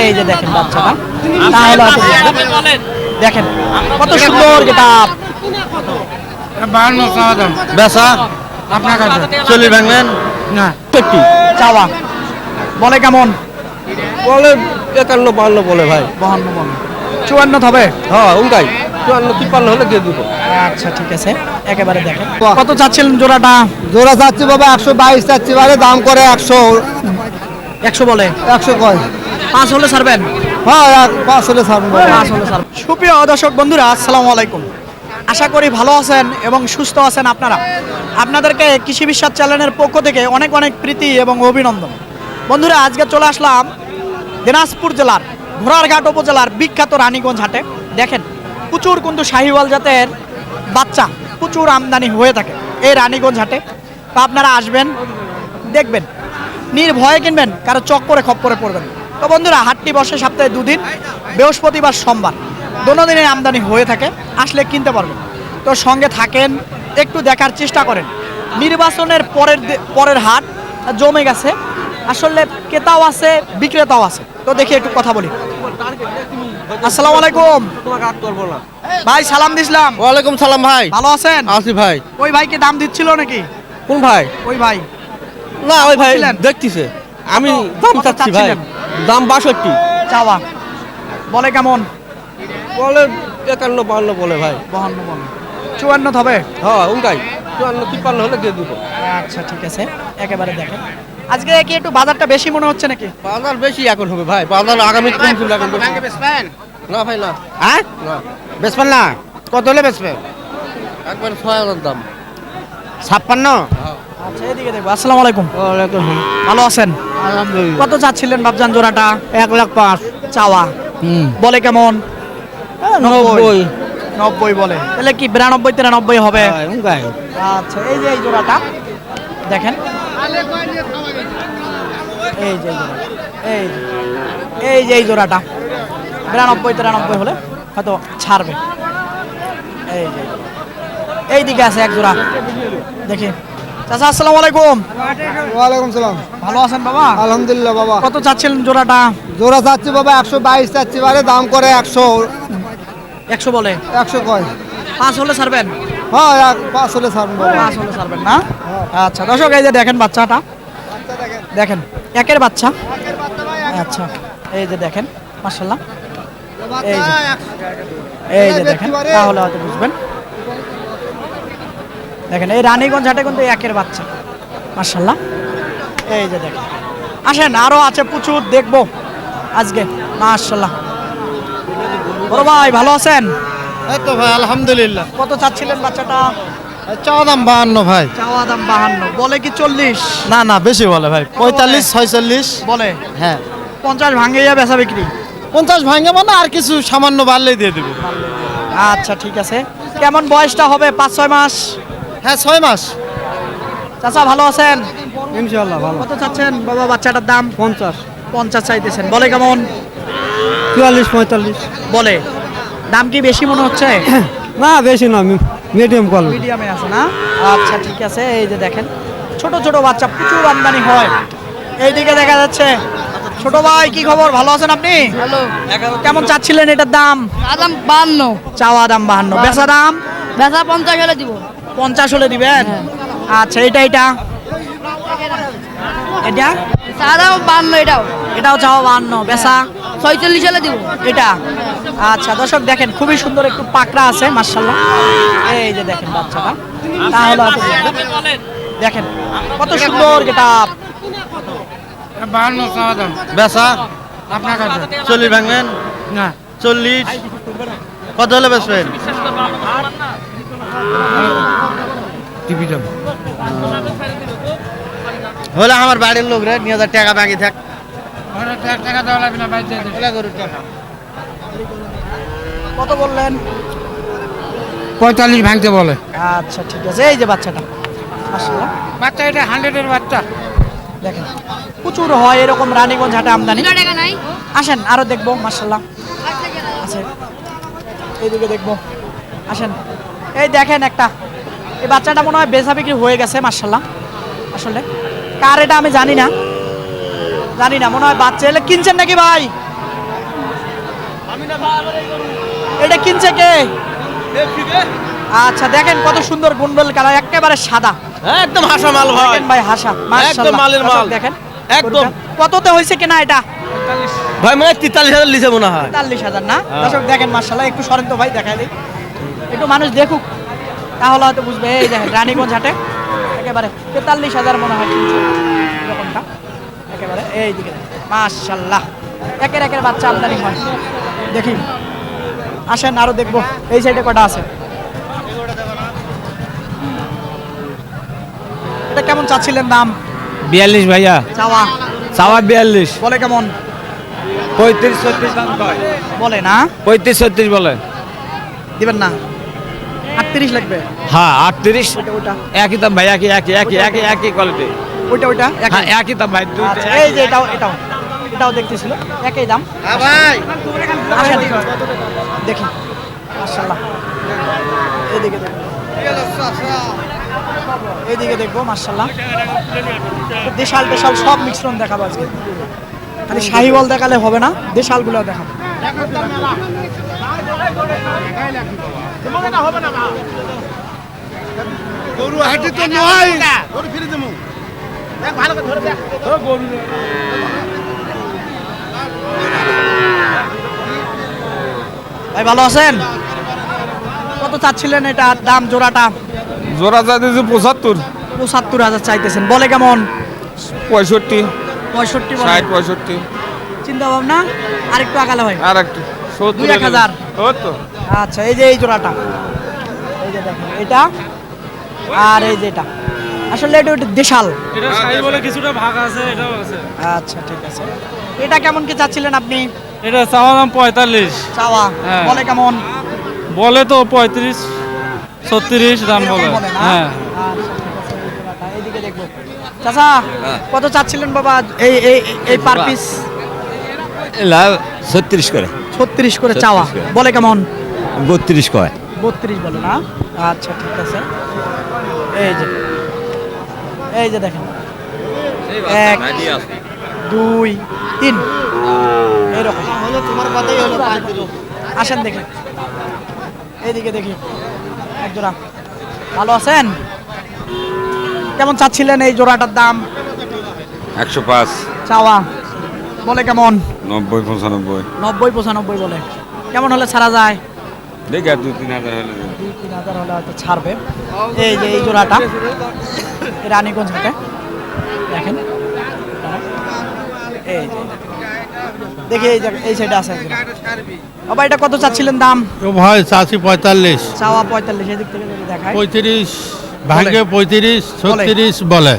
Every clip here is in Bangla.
এই যে দেখেন বাচ্চাটা, তাহলে হয়তো বুঝবেন। দেখেন কত সুন্দর গেটআপ। 52 চাওয়া দাম। বেচা আপনার কাছে 40 ভাঙবেন না। কি চাওয়া বলে কেমন? বলে 51 52 বলে ভাই। 52 বলে, 54 হবে। হ্যাঁ উনকাই 54 53 হলে দিয়ে দিব। আচ্ছা ঠিক আছে, একেবারে দেখেন কত চাচ্ছিলেন জোড়াটা? জোড়া চাচ্ছি বাবা 122 চাচ্ছি, বারে দাম করে 100 100 বলে, 100 কয়। 5 হলে ছাড়বেন? হ্যাঁ 5 হলে ছাড়বো। 5 হলে ছাড়বেন। সুপ্রিয় দর্শক বন্ধুরা, আসসালামু আলাইকুম। আশা করি ভালো আছেন এবং সুস্থ আছেন আপনারা। আপনাদেরকে কৃষি বিশ্বাস চ্যানেলের পক্ষ থেকে অনেক অনেক প্রীতি এবং অভিনন্দন। বন্ধুরা, আজকে চলে আসলাম দিনাজপুর জেলার ঘোড়ারঘাট উপজেলার বিখ্যাত রানীগঞ্জ হাটে। দেখেন প্রচুর কিন্তু শাহিওয়াল জাতের বাচ্চা প্রচুর আমদানি হয়ে থাকে এই রানীগঞ্জ হাটে। তো আপনারা আসবেন, দেখবেন, নির্ভয়ে কিনবেন, কারো চক্করে খপ্পরে পড়বেন। তো বন্ধুরা, হাটটি বসে সপ্তাহে 2 দিন, বৃহস্পতিবার সোমবার, দোনো দিনে আমদানি হয়ে থাকে, আসলে কিনতে পারবেন। তো সঙ্গে থাকেন, একটু দেখার চেষ্টা করেন। নির্বাচনের পরের হাট জমে গেছে, আসলে ক্রেতাও আছে বিক্রেতাও আছে। তো দেখি একটু কথা বলি। আসসালামু আলাইকুম ভাই, সালাম দিছিলাম। ওয়ালাইকুম সালাম ভাই। ভালো আছেন? আছি ভাই। ওই ভাইকে দাম দিচ্ছিল নাকি? কোন ভাই? ওই ভাই না ওই ভাই বলছিলেন? দেখতেছে। আমি দাম কত চাচ্ছি ভাই। চাচ্ছিলেন? দাম 62 চাওয়া বলে কেমন? বলে 51 52 বলে ভাই। 52 বলে, 54 হবে। হ্যাঁ উনকাই 54 53 হলে দিয়ে দিব। আচ্ছা ঠিক আছে, একেবারে দেখেন। আজকে কি একটু বাজারটা বেশি মনে হচ্ছে নাকি? বাজার বেশি এখন হবে ভাই। বাজার আগামী 3 দিন এখন বেশি। না ভাই না। হ্যাঁ না বেচবেন না? কত হলে বেচবেন? একবার 6000 দাম। 56। আচ্ছা এদিকে দেখবো। আসসালামু আলাইকুম। ওয়ালাইকুম ভালো আছেন? আলহামদুলিল্লাহ। কত চাচ্ছিলেন বাবজান জোড়াটা? 1,05,000। চাওয়া বলে কেমন? 90। 90 বলে, তাহলে কি 92 93 হবে? উনকাই। আচ্ছা এই যে এই জোড়াটা দেখেন, এই যে এই জোড়া, এই যে এই জোড়াটা 92 93 হলে হয়তো ছাড়বে। এই যে এই দিকে আছে এক জোড়া, দেখি। চাচা আসসালামু আলাইকুম। ওয়ালাইকুম সালাম। ভালো আছেন বাবা? আলহামদুলিল্লাহ বাবা। কত চাচ্ছিলেন জোড়াটা? জোড়া চাচ্ছি বাবা 122 চাচ্ছি, বারে দাম করে 100 100 বলে, 100 কয়। 5 হলে ছাড়বেন? হ্যাঁ 5 হলে ছাড়বো বাবা। 5 হলে ছাড়বেন না? আচ্ছা দর্শক, এই যে দেখেন বাচ্চাটা, দেখেন একের বাচ্চা। আচ্ছা এই যে দেখেন, মাশাআল্লাহ, এই যে দেখেন, তাহলে হয়তো বুঝবেন। দেখেন এই রানীগঞ্জ হাটে কিন্তু একের বাচ্চা, মাশাআল্লাহ। এই যে দেখেন, আসেন, আরো আছে প্রচুর, দেখবো আজকে, মাশাআল্লাহ। বড় ভাই ভালো আছেন? এই তো ভাই আলহামদুলিল্লাহ। কত চাচ্ছিলেন বাচ্চাটা? চাওয়া দাম 52 ভাই। চাওয়া দাম 52, বলে কি 40? না না বেশি বলে ভাই, 45 46 বলে হ্যাঁ। 50 ভাঙে যা বেচা বিক্রি। 50 ভাঙে মানে আর কিছু সামান্য বাড়লেই দিয়ে দেবে। আচ্ছা ঠিক আছে, কেমন বয়সটা হবে? 5-6 মাস? হ্যাঁ 6 মাস। চাচা ভালো আছেন? ইনশাআল্লাহ ভালো। কত চাচ্ছেন বাবা বাচ্চাটার দাম? 50 50 চাইতেছেন, বলে কেমন? 44 45। বলে দাম কি বেশি মনে হচ্ছে? না বেশি না, মিডিয়াম কোয়ালিটি। মিডিয়ামে আছে না? আচ্ছা ঠিক আছে, এই যে দেখেন ছোট ছোট বাচ্চা প্রচুর আমদানি হয়। এইদিকে দেখা যাচ্ছে ছোট ভাই, কি খবর? ভালো আছেন আপনি? হ্যালো, কেমন চাচ্ছিলেন এটার দাম? আদাম 52, চাওয়া দাম 52, বেচা দাম বেচা 50 হলে দিব। 50 হলে দিবেন? আচ্ছা এটা এটা এটা আদাম 52, এটাও চাওয়া 52, বেচা 46 হলে দিব। এটা। আচ্ছা দর্শক দেখেন, খুবই সুন্দর একটু পাকড়া আছে, মাশাআল্লাহ। এই যে দেখেন বাচ্চাটা, তাহলে হয়তো বুঝবেন। দেখেন কত সুন্দর গেটআপ। 52 চাওয়া দাম। বেচা আপনার কাছে 40 ভাঙবেন না। 40 কত হলে বেচবেন? টিভি দাম। হলে আমার বাড়ির লোক রে নিয়ে যা, টাকা বাকি থাক। ওরা টাকা দেওয়া লাগবে না, বাইরে দিয়ে দেবে। গরুর টাকা কত বললেন? 45 ভাঙতে বলে। আচ্ছা ঠিক আছে, এই যে বাচ্চাটা, মাশাআল্লাহ। বাচ্চা এটা 100-এর বাচ্চা। দেখেন প্রচুর হয় এরকম রানীগঞ্জ হাটে আমদানি। টাকা নাই। আসেন আরো দেখবো, মাশাআল্লাহ আছে, এইদিকে দেখবো, আসেন। এই দেখেন একটা, এই বাচ্চাটা মনে হয় বেচা বিক্রি হয়ে গেছে, মাশাআল্লাহ। আসলে কার এটা আমি জানি না, মনে হয় বাচ্চা এলে কিনছেন নাকি ভাই? এটা কিনছে কে? আচ্ছা দেখেন কত সুন্দর গুন্ডল কালার, একেবারে সাদা। একদম হাসা মাল ভাই, দেখেন ভাই হাসা, একদম মালের মাল। দেখেন একদম। কততে হয়েছে কিনা এটা? ভাই মানে 43,000 লিছে মনে হয়। 43,000 না? দর্শক দেখেন মাশাআল্লাহ, একটু সরেন তো ভাই, দেখাই দিই একটু, মানুষ দেখুক তাহলে হয়তো বুঝবে। এই দেখেন রানীগঞ্জ হাটে একেবারে 43,000 মনে হয় কিনছে এরকমটা, একেবারে এই দিকে মাশাআল্লাহ, একের একের বাচ্চা আমদানি হয়। দেখি আসেন আরো দেখবো, এই সাইডে কটা আছে। এটা কেমন চাচ্ছিলেন দাম? 42 ভাইয়া, চাওয়া চাওয়া 42, বলে কেমন? 35-36 দাম কয়, বলে না 35-36 বলে। দিবেন না? 38 লাগবে। হ্যাঁ 38, ওইটা ওইটা একই দাম ভাই, একই কোয়ালিটি। ওইটা ওইটা একই। হ্যাঁ একই দাম ভাই, দুইটা আচ্ছা, এই যে এটাও এটাও এটাও দেখতেছিল একই দাম। ভাই আসেন দেখি মাশাআল্লাহ, এইদিকে দেখবো, এইদিকে দেখবো মাশাআল্লাহ, দেশাল টেশাল সব মিশ্রণ দেখাবো আজকে। খালি শাহিওয়াল দেখালে হবে না, দেশালগুলো দেখাবো। গরু হাঁটি তো নয়, গরু ফিরে দেবো। ভাই ভালো আছেন? কত চাচ্ছিলেন এটা দাম জোড়াটা? জোড়া চাইতেছে 75, 75,000 চাইতেছেন, বলে কেমন? 65, 65 বলে। 60, 65 চিন্তা ভাবনা আরেকটু আগালে হয়। আর একটু 70, 2-1000 ও তো আচ্ছা, এই যে এই জোড়াটা, এই যে দেখেন এটা, আর এই যে এটা, আসলে এটা ওটা দেশাল। এটা শাহী বলে কিছুটা ভাগ আছে, এটাও আছে। আচ্ছা ঠিক আছে, এটা কেমন কি চাচ্ছিলেন আপনি? এটা চাওয়া দাম 45, চাওয়া হ্যাঁ। বলে কেমন? বলে তো 35-36 দাম বলে। এরকম বলে না? হ্যাঁ আচ্ছা, ঠিক আছে, এই জোড়াটা, এইদিকে দেখবো। চাচা কত চাচ্ছিলেন বাবা এই এই এই পার পিস? লাভ 36 করে, 36 করে চাওয়া, 36 করে। বলে কেমন? 32 কয়। 32 বলে না? আচ্ছা ঠিক আছে, এই যে দেখেন 1 2 3 এরকম হলো তোমার কথাই হলো। আসেন দেখি, এইদিকে দেখি এক জোড়া। ভালো আছেন? কেমন চাচ্ছিলেন এই জোড়াটার দাম? 105, চাওয়া বলে কেমন? 90, 95 90-95 বলে। কেমন হলে ছাড়া যায়? দেখি আর 2-3 হাজার হলে 2-3 হাজার হলে হয়তো ছাড়বে। এই যে এই জোড়াটা এই রানীগঞ্জ হাটে দেখেন, এই যে দেখি এই সাইডে আছে একজন। বাবা এটা কত চাচ্ছিলেন দাম? ভাই চাষি 45, চাওয়া 45, এদিক থেকে যদি দেখায় 35 ভাঙে 35, বলে। 36 বলে।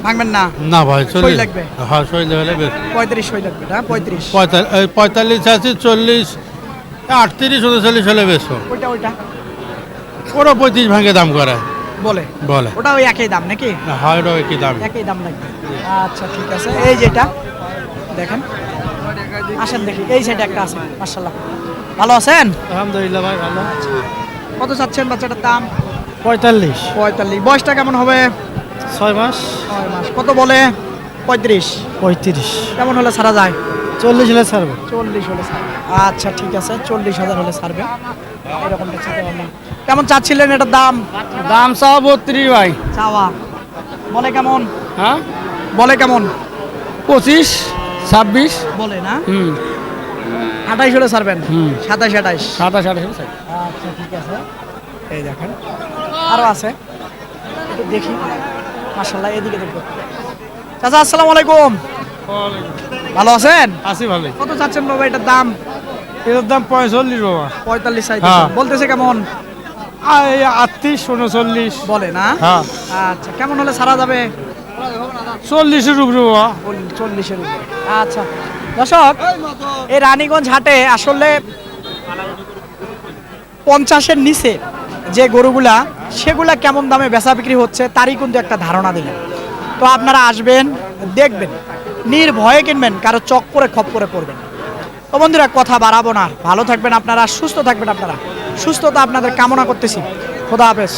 ভাঙবেন না? না ভাই সই 40 লাগবে? হ্যাঁ সই হলে বেশ। 35 সই লাগবে না? 35 45 আছে 40, 38, 39 হলে বেশ। ওইটা ওইটা ওরা 35 ভাঙে দাম করে বলে বলে। ওটা ওই একই দাম নাকি? না হয় ওটা কি দাম। একই দাম লাগবে। আচ্ছা ঠিক আছে, এই যেটা দেখেন, আসেন দেখি এই সাইডে একটা আছে মাশাআল্লাহ। ভালো আছেন? আলহামদুলিল্লাহ ভাই ভালো। কত চাচ্ছেন বাচ্চাটার দাম? 45, 45। বয়সটা কেমন হবে? 6 মাস। 6 মাস। কত বলে? 35। 35, কেমন হলে ছাড়া যায়? 40 হলে ছাড়বো। 40 হলে ছাড়বে। আচ্ছা ঠিক আছে, 40,000 হলে ছাড়বে, এরকমটা চিন্তা ভাবনা। কেমন চাচ্ছিলেন এটার দাম? দাম চাওয়া 32 ভাই। চাওয়া বলে কেমন? হ্যাঁ বলে কেমন? 25, 26, বলে না? 28 হলে ছাড়বেন? 27, 28। 27, 28। আচ্ছা ঠিক আছে, এই দেখেন আরো আছে, একটু দেখি মাশাআল্লাহ। এদিকে দেখবো। চাচা আসসালামু আলাইকুম, ভালো আছেন? আছি ভালোই। কত চাচ্ছেন বাবা এটার দাম? এটার দাম 45 বাবা। 45 চাইতেছেন, হ্যাঁ। বলতেছে কেমন? 38, 39 বলে না? হ্যাঁ। আচ্ছা কেমন হলে ছাড়া যাবে? 40-এর উপরে বাবা। 40-এর উপরে। আচ্ছা দর্শক, এই রানীগঞ্জ হাটে আসলে 50-এর নিচে যে গরুগুলা, সেগুলা কেমন দামে বেচা বিক্রি হচ্ছে তারই কিন্তু একটা ধারণা দিলেন। তো আপনারা আসবেন, দেখবেন, নির্ভয়ে কিনবেন, কারো চক্করে খপ্পরে পড়বেন। তো বন্ধুরা কথা বাড়াবো না, ভালো থাকবেন আপনারা, সুস্থ থাকবেন আপনারা, সুস্থতা আপনাদের কামনা করতেছি। খোদা হাফেজ।